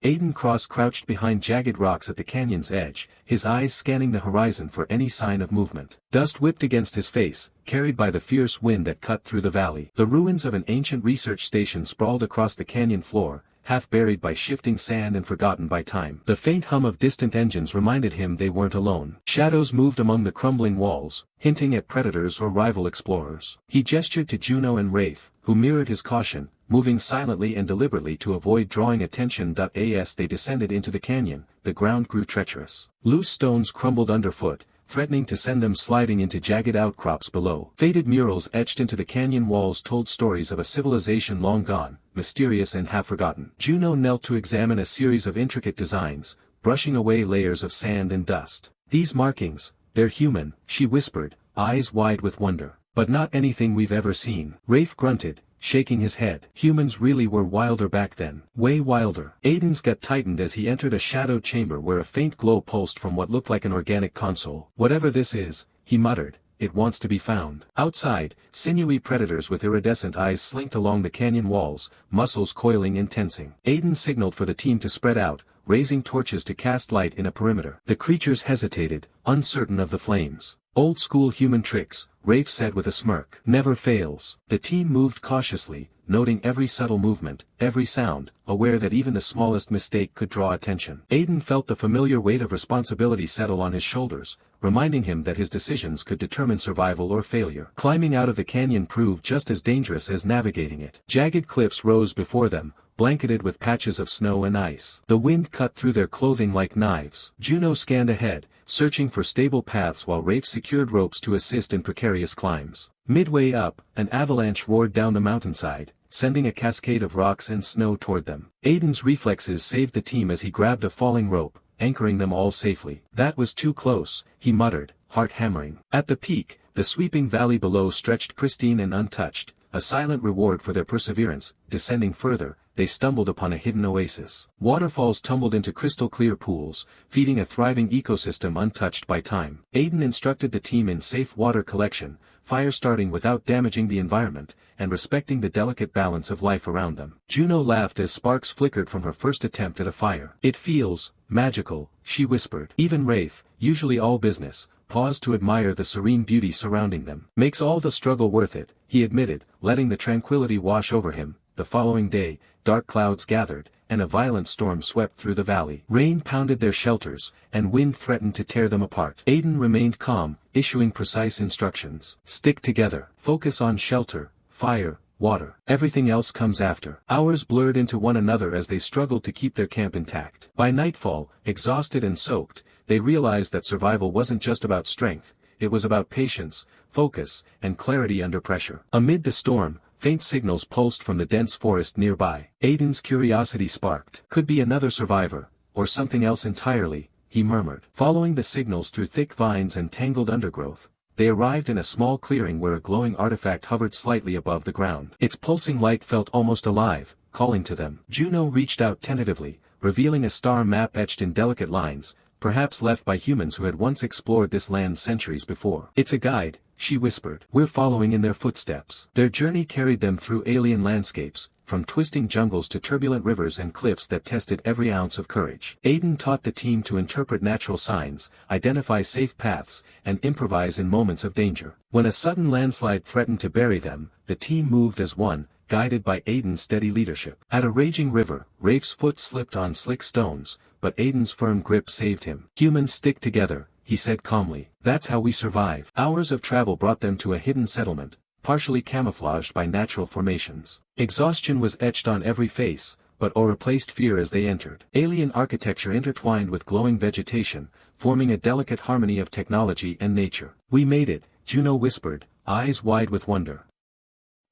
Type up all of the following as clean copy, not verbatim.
Aiden crouched behind jagged rocks at the canyon's edge, his eyes scanning the horizon for any sign of movement. Dust whipped against his face, carried by the fierce wind that cut through the valley. The ruins of an ancient research station sprawled across the canyon floor, half buried by shifting sand and forgotten by time. The faint hum of distant engines reminded him they weren't alone. Shadows moved among the crumbling walls, hinting at predators or rival explorers. He gestured to Juno and Rafe, who mirrored his caution, moving silently and deliberately to avoid drawing attention. As they descended into the canyon, the ground grew treacherous. Loose stones crumbled underfoot, threatening to send them sliding into jagged outcrops below. Faded murals etched into the canyon walls told stories of a civilization long gone, mysterious and half-forgotten. Juno knelt to examine a series of intricate designs, brushing away layers of sand and dust. "These markings, they're human," she whispered, eyes wide with wonder. "But not anything we've ever seen." Rafe grunted, shaking his head. Humans really were wilder back then. Way wilder. Aiden's gut tightened as he entered a shadowed chamber where a faint glow pulsed from what looked like an organic console. "Whatever this is," he muttered, "it wants to be found." Outside, sinewy predators with iridescent eyes slinked along the canyon walls, muscles coiling and tensing. Aiden signaled for the team to spread out, raising torches to cast light in a perimeter. The creatures hesitated, uncertain of the flames. "Old-school human tricks," Rafe said with a smirk. "Never fails." The team moved cautiously, noting every subtle movement, every sound, aware that even the smallest mistake could draw attention. Aiden felt the familiar weight of responsibility settle on his shoulders, reminding him that his decisions could determine survival or failure. Climbing out of the canyon proved just as dangerous as navigating it. Jagged cliffs rose before them, blanketed with patches of snow and ice. The wind cut through their clothing like knives. Juno scanned ahead, searching for stable paths while Rafe secured ropes to assist in precarious climbs. Midway up, an avalanche roared down the mountainside, sending a cascade of rocks and snow toward them. Aiden's reflexes saved the team as he grabbed a falling rope, anchoring them all safely. "That was too close," he muttered, heart hammering. At the peak, the sweeping valley below stretched pristine and untouched, a silent reward for their perseverance. Descending further, they stumbled upon a hidden oasis. Waterfalls tumbled into crystal-clear pools, feeding a thriving ecosystem untouched by time. Aiden instructed the team in safe water collection, fire starting without damaging the environment, and respecting the delicate balance of life around them. Juno laughed as sparks flickered from her first attempt at a fire. "It feels magical," she whispered. Even Rafe, usually all business, paused to admire the serene beauty surrounding them. "Makes all the struggle worth it," he admitted, letting the tranquility wash over him. The following day, dark clouds gathered, and a violent storm swept through the valley. Rain pounded their shelters, and wind threatened to tear them apart. Aiden remained calm, issuing precise instructions. "Stick together. Focus on shelter, fire, water. Everything else comes after." Hours blurred into one another as they struggled to keep their camp intact. By nightfall, exhausted and soaked, they realized that survival wasn't just about strength, it was about patience, focus, and clarity under pressure. Amid the storm, faint signals pulsed from the dense forest nearby. Aiden's curiosity sparked. "Could be another survivor, or something else entirely," he murmured. Following the signals through thick vines and tangled undergrowth, they arrived in a small clearing where a glowing artifact hovered slightly above the ground. Its pulsing light felt almost alive, calling to them. Juno reached out tentatively, revealing a star map etched in delicate lines, perhaps left by humans who had once explored this land centuries before. "It's a guide," she whispered. "We're following in their footsteps." Their journey carried them through alien landscapes, from twisting jungles to turbulent rivers and cliffs that tested every ounce of courage. Aiden taught the team to interpret natural signs, identify safe paths, and improvise in moments of danger. When a sudden landslide threatened to bury them, the team moved as one, guided by Aiden's steady leadership. At a raging river, Rafe's foot slipped on slick stones, but Aiden's firm grip saved him. "Humans stick together," he said calmly. "That's how we survive." Hours of travel brought them to a hidden settlement, partially camouflaged by natural formations. Exhaustion was etched on every face, but replaced fear as they entered. Alien architecture intertwined with glowing vegetation, forming a delicate harmony of technology and nature. "We made it," Juno whispered, eyes wide with wonder.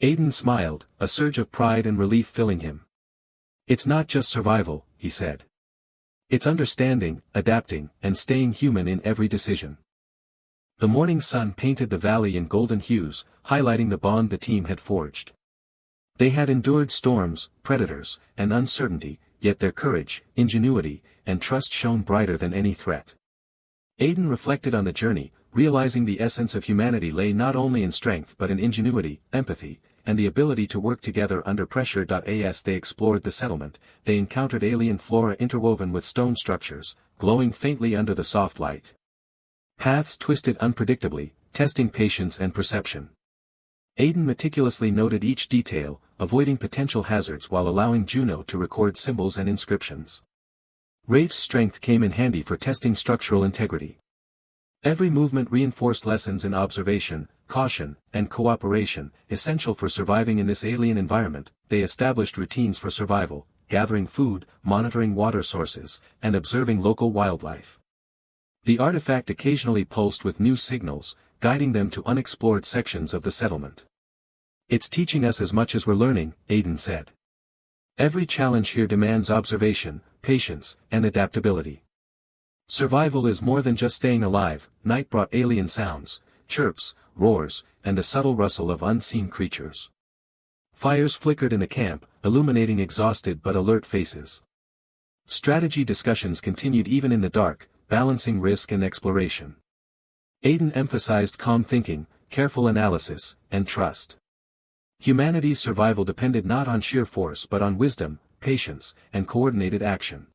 Aiden smiled, a surge of pride and relief filling him. "It's not just survival," he said. "It's understanding, adapting, and staying human in every decision." The morning sun painted the valley in golden hues, highlighting the bond the team had forged. They had endured storms, predators, and uncertainty, yet their courage, ingenuity, and trust shone brighter than any threat. Aiden reflected on the journey, realizing the essence of humanity lay not only in strength but in ingenuity, empathy, and the ability to work together under pressure. As they explored the settlement, they encountered alien flora interwoven with stone structures, glowing faintly under the soft light. Paths twisted unpredictably, testing patience and perception. Aiden meticulously noted each detail, avoiding potential hazards while allowing Juno to record symbols and inscriptions. Rafe's strength came in handy for testing structural integrity. Every movement reinforced lessons in observation, caution, and cooperation, essential for surviving in this alien environment. They established routines for survival, gathering food, monitoring water sources, and observing local wildlife. The artifact occasionally pulsed with new signals, guiding them to unexplored sections of the settlement. "It's teaching us as much as we're learning," Aiden said. "Every challenge here demands observation, patience, and adaptability. Survival is more than just staying alive." Night brought alien sounds, chirps, roars, and a subtle rustle of unseen creatures. Fires flickered in the camp, illuminating exhausted but alert faces. Strategy discussions continued even in the dark, balancing risk and exploration. Aiden emphasized calm thinking, careful analysis, and trust. Humanity's survival depended not on sheer force but on wisdom, patience, and coordinated action.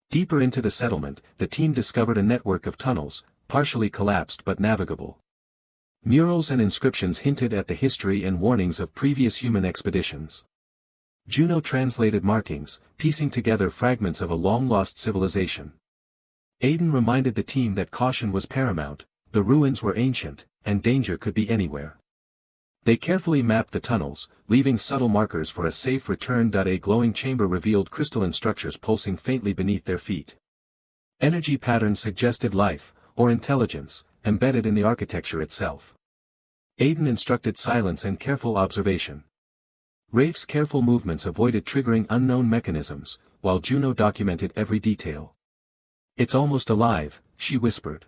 Deeper into the settlement, the team discovered a network of tunnels, partially collapsed but navigable. Murals and inscriptions hinted at the history and warnings of previous human expeditions. Juno translated markings, piecing together fragments of a long-lost civilization. Aiden reminded the team that caution was paramount, the ruins were ancient, and danger could be anywhere. They carefully mapped the tunnels, leaving subtle markers for a safe return. A glowing chamber revealed crystalline structures pulsing faintly beneath their feet. Energy patterns suggested life, or intelligence, embedded in the architecture itself. Aiden instructed silence and careful observation. Rafe's careful movements avoided triggering unknown mechanisms, while Juno documented every detail. "It's almost alive," she whispered.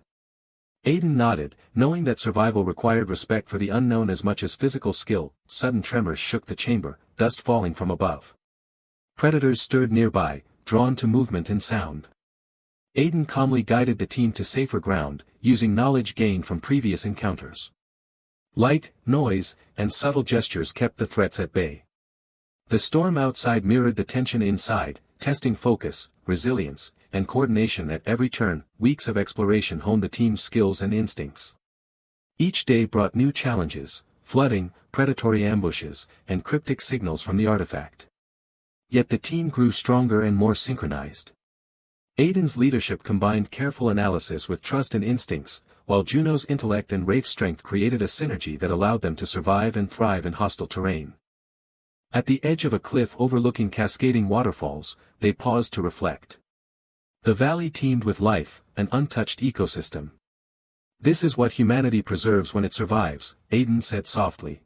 Aiden nodded, knowing that survival required respect for the unknown as much as physical skill. Sudden tremors shook the chamber, dust falling from above. Predators stirred nearby, drawn to movement and sound. Aiden calmly guided the team to safer ground, using knowledge gained from previous encounters. Light, noise, and subtle gestures kept the threats at bay. The storm outside mirrored the tension inside, testing focus, resilience, and coordination at every turn. Weeks of exploration honed the team's skills and instincts. Each day brought new challenges, flooding, predatory ambushes, and cryptic signals from the artifact. Yet the team grew stronger and more synchronized. Aiden's leadership combined careful analysis with trust and instincts, while Juno's intellect and Rafe's strength created a synergy that allowed them to survive and thrive in hostile terrain. At the edge of a cliff overlooking cascading waterfalls, they paused to reflect. The valley teemed with life, an untouched ecosystem. "This is what humanity preserves when it survives," Aiden said softly.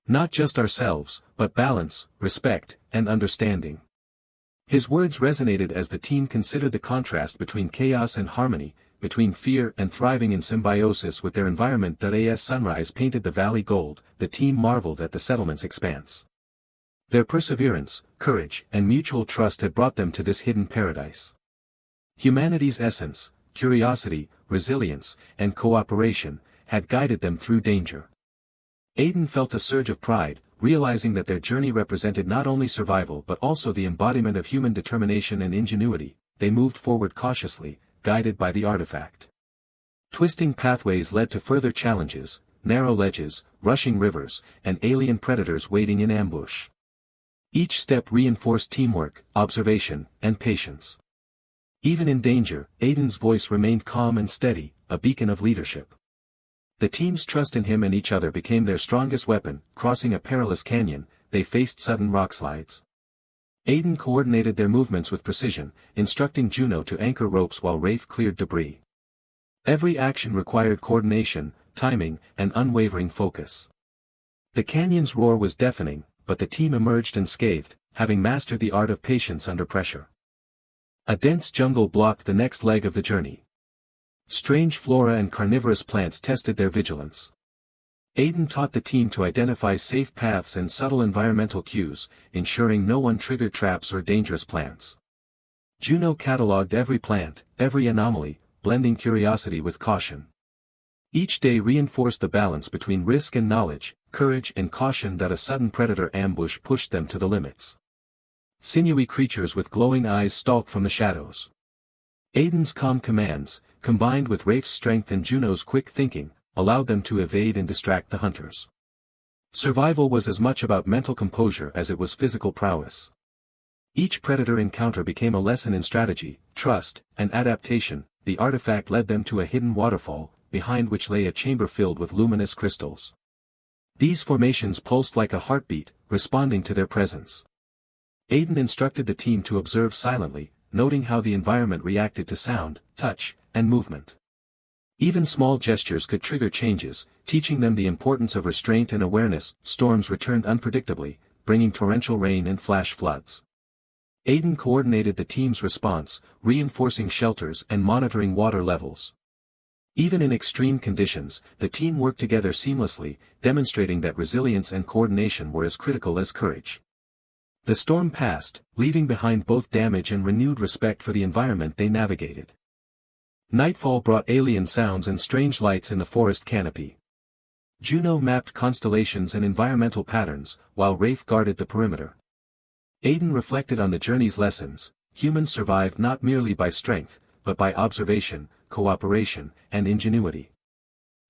"Not just ourselves, but balance, respect, and understanding." His words resonated as the team considered the contrast between chaos and harmony, between fear and thriving in symbiosis with their environment. As sunrise painted the valley gold, the team marveled at the settlement's expanse. Their perseverance, courage, and mutual trust had brought them to this hidden paradise. Humanity's essence, curiosity, resilience, and cooperation, had guided them through danger. Aiden felt a surge of pride, realizing that their journey represented not only survival but also the embodiment of human determination and ingenuity. They moved forward cautiously, guided by the artifact. Twisting pathways led to further challenges, narrow ledges, rushing rivers, and alien predators waiting in ambush. Each step reinforced teamwork, observation, and patience. Even in danger, Aiden's voice remained calm and steady, a beacon of leadership. The team's trust in him and each other became their strongest weapon. Crossing a perilous canyon, they faced sudden rockslides. Aiden coordinated their movements with precision, instructing Juno to anchor ropes while Rafe cleared debris. Every action required coordination, timing, and unwavering focus. The canyon's roar was deafening, but the team emerged unscathed, having mastered the art of patience under pressure. A dense jungle blocked the next leg of the journey. Strange flora and carnivorous plants tested their vigilance. Aiden taught the team to identify safe paths and subtle environmental cues, ensuring no one triggered traps or dangerous plants. Juno catalogued every plant, every anomaly, blending curiosity with caution. Each day reinforced the balance between risk and knowledge, courage and caution that a sudden predator ambush pushed them to the limits. Sinewy creatures with glowing eyes stalked from the shadows. Aiden's calm commands, combined with Rafe's strength and Juno's quick thinking, allowed them to evade and distract the hunters. Survival was as much about mental composure as it was physical prowess. Each predator encounter became a lesson in strategy, trust, and adaptation. The artifact led them to a hidden waterfall, behind which lay a chamber filled with luminous crystals. These formations pulsed like a heartbeat, responding to their presence. Aiden instructed the team to observe silently, noting how the environment reacted to sound, touch, and movement. Even small gestures could trigger changes, teaching them the importance of restraint and awareness. Storms returned unpredictably, bringing torrential rain and flash floods. Aiden coordinated the team's response, reinforcing shelters and monitoring water levels. Even in extreme conditions, the team worked together seamlessly, demonstrating that resilience and coordination were as critical as courage. The storm passed, leaving behind both damage and renewed respect for the environment they navigated. Nightfall brought alien sounds and strange lights in the forest canopy. Juno mapped constellations and environmental patterns, while Rafe guarded the perimeter. Aiden reflected on the journey's lessons. Humans survived not merely by strength, but by observation, cooperation, and ingenuity.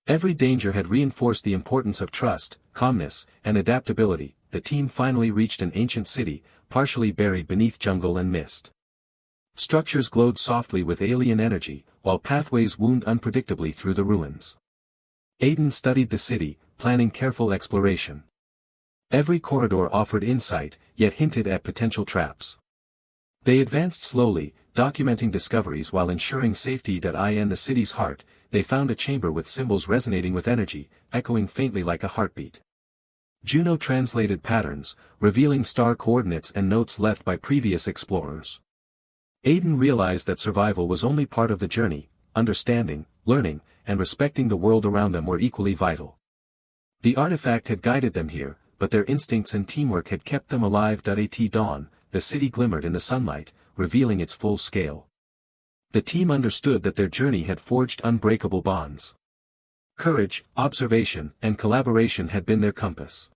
Every danger had reinforced the importance of trust, calmness, and adaptability. The team finally reached an ancient city, partially buried beneath jungle and mist. Structures glowed softly with alien energy, while pathways wound unpredictably through the ruins. Aiden studied the city, planning careful exploration. Every corridor offered insight, yet hinted at potential traps. They advanced slowly, documenting discoveries while ensuring safety. In the city's heart, they found a chamber with symbols resonating with energy, echoing faintly like a heartbeat. Juno translated patterns, revealing star coordinates and notes left by previous explorers. Aiden realized that survival was only part of the journey. Understanding, learning, and respecting the world around them were equally vital. The artifact had guided them here, but their instincts and teamwork had kept them alive. At dawn, the city glimmered in the sunlight, revealing its full scale. The team understood that their journey had forged unbreakable bonds. Courage, observation, and collaboration had been their compass.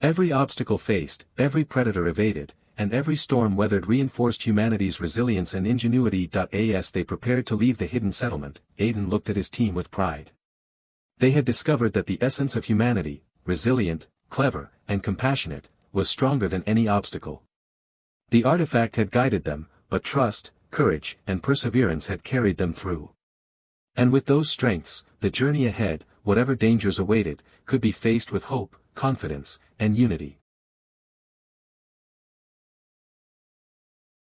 Every obstacle faced, every predator evaded, and every storm weathered reinforced humanity's resilience and ingenuity. As they prepared to leave the hidden settlement, Aiden looked at his team with pride. They had discovered that the essence of humanity, resilient, clever, and compassionate, was stronger than any obstacle. The artifact had guided them, but trust, courage, and perseverance had carried them through. And with those strengths, the journey ahead, whatever dangers awaited, could be faced with hope, confidence, and unity.